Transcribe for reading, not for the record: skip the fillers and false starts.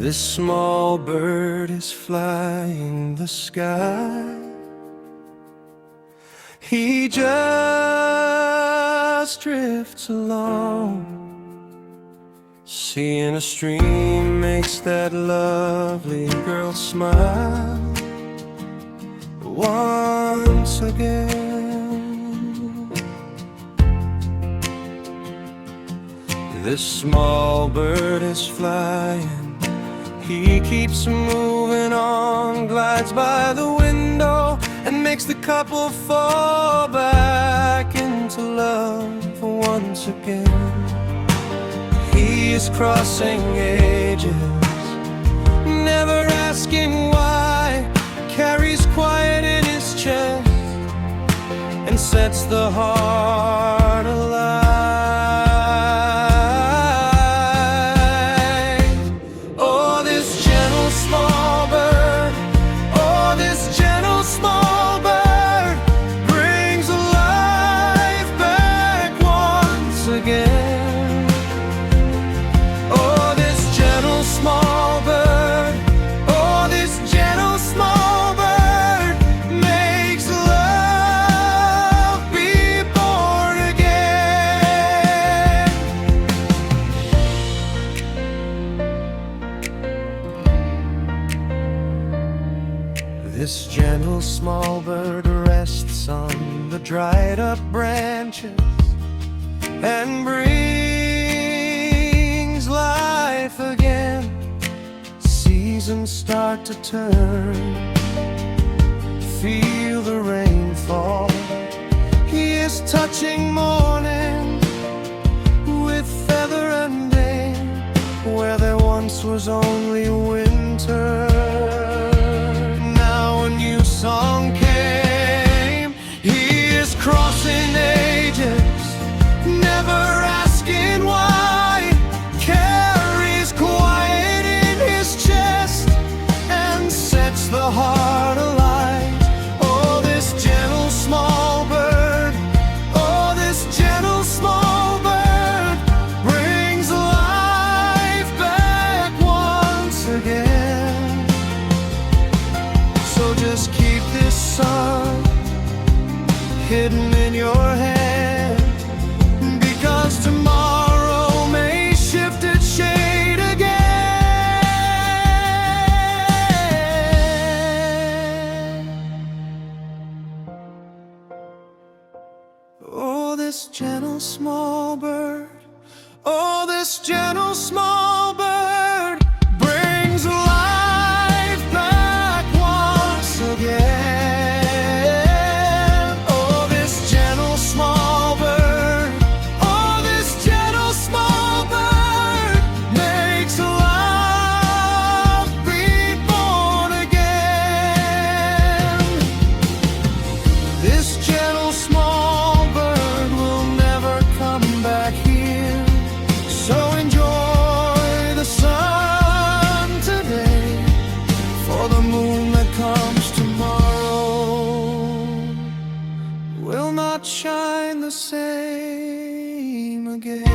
This small bird is flying the sky. He just drifts along. Seeing a stream makes that lovely girl smile once again. This small bird is flying. He keeps moving on, glides by the window, and makes the couple fall back into love once again. He is crossing ages, never asking why, carries quiet in his chest, and sets the heart alight. This gentle small bird rests on the dried up branches and brings life again. Seasons start to turn, feel the rain fall. He is touching morning with feather and rain, where there once was only winter. Song came. He is crossing ages, never asking why, carries quiet in his chest and sets the heart alight. Oh, this gentle small bird, oh, this gentle small bird brings life back once again. So just keep this song hidden in your head, because tomorrow may shift its shade again. Oh, this gentle small bird, oh, this gentle small bird brings life back once again. Shine the same again.